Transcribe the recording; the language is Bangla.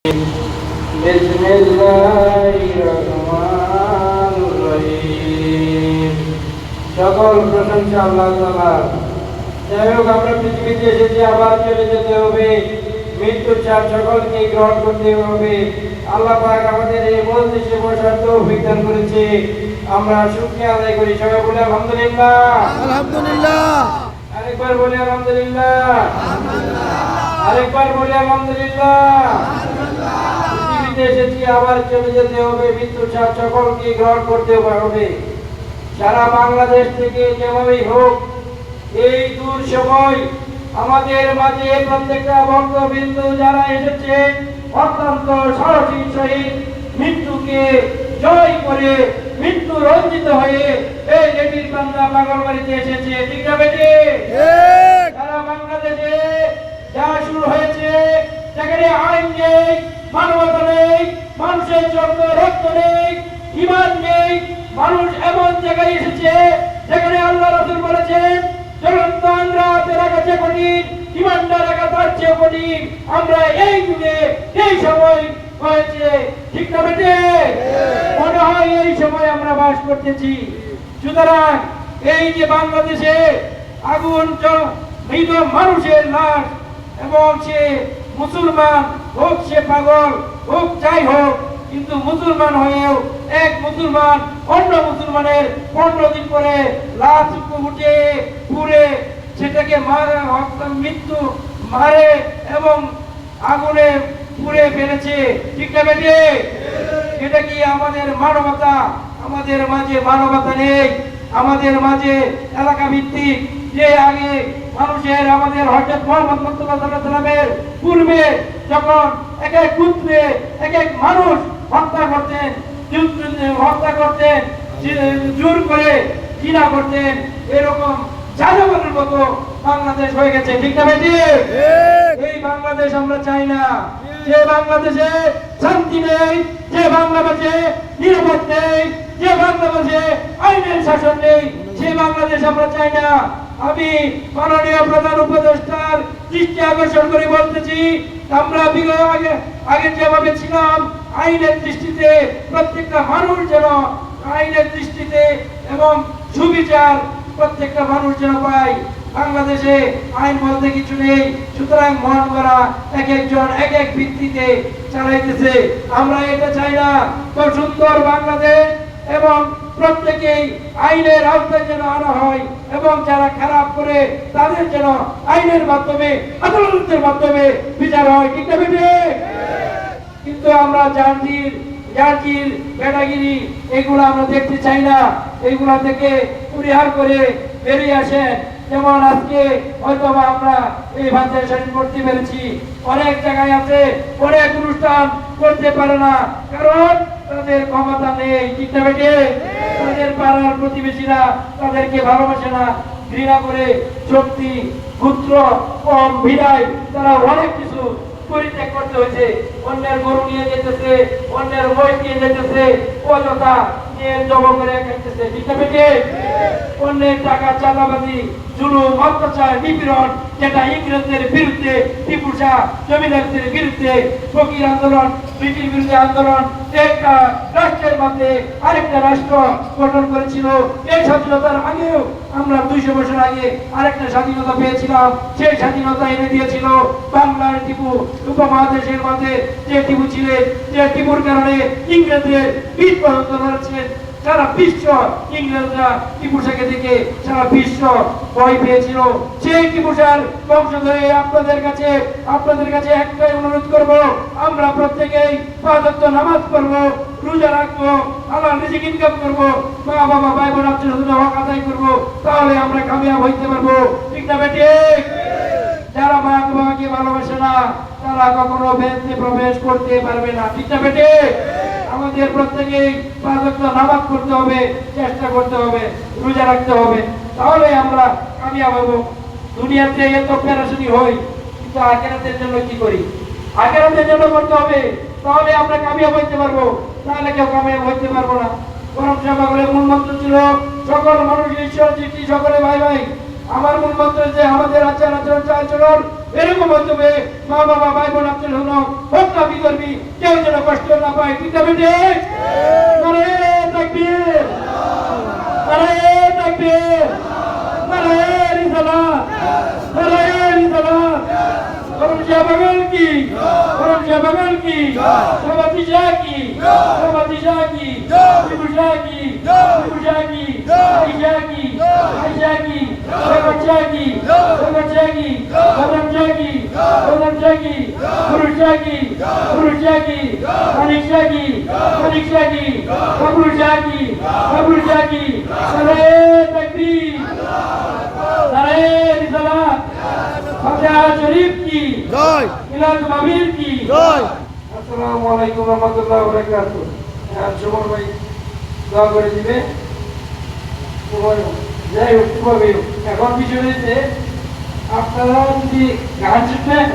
সকল প্রশংসা আল্লাহ তাআলার। যাই হোক, আমরা পৃথিবীতে এসেছি, আবার চলে যেতে হবে। মৃত্যুর চাপ সকলকে গ্রহণ করতে হবে। আল্লাহ পাক আমাদের এই মজলিসে বসার তৌফিক দান করেছে, আমরা শুকরিয়া আদায় করি। সবাই বলে আলহামদুলিল্লাহ। আলহামদুলিল্লাহ। আরেকবার বলি আলহামদুলিল্লাহ। আরেকবার বলি আলহামদুলিল্লাহ। পৃথিবীতে এসেছি, আবার চলে যেতে হবে। মৃত্যুর চাপ সকলকে গ্রহণ করতে হবে। সারা বাংলাদেশ থেকে যেভাবেই হোক, এই দূর সময় আমাদের মাঝে প্রত্যেকটা ভক্তবিন্দু যারা এসেছে অত্যন্ত সাহসীর সহিত মৃত্যুকে জয় করে, মৃত্যু রঞ্জিত হয়ে এই দেবীর বান্দা পাগলবাড়িতে এসেছে। ঠিক না বেটি? সারা বাংলাদেশে যা শুরু হয়েছে, যেখানে আইন নেই, মানবতা নেই, মানুষের জন্য রক্ত নেই, ঈমান নেই, মানুষ এমন জায়গায় এসেছে যেখানে আল্লাহ রাসূল বলেছেন জ্বলন্ত আঙ্গারের কাছে কঠিন, ঈমানদার রাখা তার চেয়ে কঠিন। আমরা এই যুগে এই সময় হয়েছে। ঠিক না বেটে? মনে হয় এই সময় আমরা বাস করতেছি। সুতরাং এই যে বাংলাদেশে আগুন মৃত মানুষের লাশ, এবং সে মুসলমান হোক, সে পাগল হোক, যাই হোক, কিন্তু মুসলমান হয়েও এক মুসলমান অন্য মুসলমানের 15 দিন পরে লাশ উঠে পুড়ে সেটাকে মৃত্যু মারে এবং আগুনে পুড়ে ফেলেছে। ঠিক না বেটে? এটা কি আমাদের মানবতা? আমাদের মাঝে মানবতা নেই। আমাদের মাঝে এলাকা ভিত্তিক যে আগে মানুষের, আমাদের হযরত মুহাম্মদ মুস্তাফা সাল্লাল্লাহু আলাইহি ওয়াসাল্লামের পূর্বে যখন এক এক গোত্রে এক এক মানুষ হত্যা করতেন, জোর করে জিনা করতেন, এরকম যাযাবরের মতো বাংলাদেশ হয়ে গেছে। ঠিক না বেটি? এই বাংলাদেশ আমরা চাই না। যে বাংলাদেশে শান্তি নেই, যে বাংলাদেশে নিরাপদ নেই, যে বাংলাদেশে আইনের শাসন নেই, সে বাংলাদেশ আমরা চাই না। আমি মাননীয় প্রধান উপদেষ্টার দৃষ্টি আকর্ষণ করে বলতেছি, আমরা আগে যেভাবে ছিলাম, আইনের দৃষ্টিতে প্রত্যেকটা মানুষ যেন আইনের দৃষ্টিতে এবং সুবিচার প্রত্যেকটা মানুষ যেন পায়। বাংলাদেশে আইন বলতে কিছু নেই, সুতরাং মন করা এক একজন এক এক ভিত্তিতে চালাইতেছে। আমরা এটা চাই না। তো সুন্দর বাংলাদেশ এবং প্রত্যেকেই আইনের আওতায় যেন আনা হয়, এবং যারা খারাপ করে তাদের যেন আইনের মাধ্যমে, আদালতের মাধ্যমে বিচার হয়। ঠিক না বেটে? কিন্তু আমরা জার্জির বেটাগিরি এগুলো আমরা দেখতে চাই না। এইগুলা থেকে পরিহার করে বেরিয়ে আসেন। যেমন আজকে হয়তো আমরা এই ভাষায় শরীর করতে পেরেছি, অনেক জায়গায় আছে অনেক অনুষ্ঠান করতে পারে না, কারণ তাদের ক্ষমতা নেই। ঠিক না বেটে? তাদের পাড়ার প্রতিবেশীরা তাদেরকে ভালোবাসে না, ঘৃণা করে, শক্তি পুত্র কম ভিড়ায় তারা অনেক কিছু পরিত্যাগ করতে হয়েছে। অন্যের গরু নিয়ে যেতেছে, অন্যের মহিষ নিয়ে যেতেছে, অযথা নিয়ে জব করে খাইতেছে। ঠিক না বেটে? অন্যের টাকা চাঁদাবাজি, জুলুম, অত্যাচার, নিপীড়ন, যেটা ইংরেজদের বিরুদ্ধে, টিপু শাহ জমিদারদের বিরুদ্ধে ফকির আন্দোলন, ব্রিটিশ বিরুদ্ধে আন্দোলন, একটা রাষ্ট্রের মধ্যে আরেকটা রাষ্ট্র গঠন করেছিল। এই স্বাধীনতার আগেও আমরা 200 বছর আগে আরেকটা স্বাধীনতা পেয়েছিলাম। সেই স্বাধীনতা এনে দিয়েছিল বাংলার টিপু। উপমহাদেশের মধ্যে যে টিপু ছিলেন, যে টিপুর কারণে ইংরেজদের 20 পর্যন্ত লড়েছিলেন। সারা বিশ্ব ইংরেজরা টিপু শাহকে দেখে সারা বিশ্ব ভয় পেয়েছিল। সেই টিপু শাহর বংশধরে আপনাদের কাছে একটাই অনুরোধ করব, আমরা প্রত্যেকেই 5 ওয়াক্ত নামাজ পড়বো, রোজা রাখবো, হালাল রিজিক ইনকাম করবো, মা বাবা ভাই বোন আত্মীয় হক আদায় করবো, তাহলে আমরা কামিয়াব হইতে পারবো। ঠিক না বেটি? যারা মা বাবাকে ভালোবাসে না তারা কখনো বেহেশতে প্রবেশ করতে পারবে না। ঠিক না বেটি? আমাদের প্রত্যেকেই 5 ওয়াক্ত নামাজ পড়তে হবে, চেষ্টা করতে হবে, রোজা রাখতে হবে, তাহলে আমরা কামিয়াব হব। দুনিয়াতে এত পেরেশানি হয়, কিন্তু আখিরাতের জন্য কি করি? আখিরাতের জন্য করতে হবে, তাহলে আমরা কামিয়াব হইতে পারবো, তাহলে কেউ কামিয়াব হইতে পারবো না। বরং সমাগমের মূল মন্ত্র ছিল সকল মানুষ ঈশ্বর সৃষ্টি, সকলে ভাই ভাই। আমার মূল মন্ত্র যে আমাদের আচার আচরণ চাল চলন এরকম হতে হবে। মা বাবা ভাই বোন আত্মীয় হোক না বিধর্মী, পায়, ঠিক না বেটে? নারে তাকবীর, নারে তাকবীর, নারে রিসালাত, নারে রিসালাত। করম শাহ বাগান কি, করম শাহ বাগান কি, সভাপতি শাহ কি, সভাপতি শাহ কি, বিপুল শাহ কি, বিপুল শাহ কি, আইসা কি, আইসা কি, শেখর শাহ কি, শেখর শাহ কি, প্রধান শাহ কি, প্রধান শাহ কি, গুরু শাহ কি, গুরু শাহ কি, মানিক শাহ কি, মানিক শাহ কি, বাবুল শাহ কি, বাবুল শাহ কি। নারে তাকবীর, নারে রিসালাত। ফাতিহা শরীফ কি জয়, মিলাদ মাহফিল কি জয়। আসসালামু আলাইকুম ওয়া রাহমাতুল্লাহি ওয়া বারাকাতুহু। সুমন ভাই দোয়া করে দিবে। যাই হোক, এখন বিষয় হচ্ছে আপনারা যদি গান শিখবেন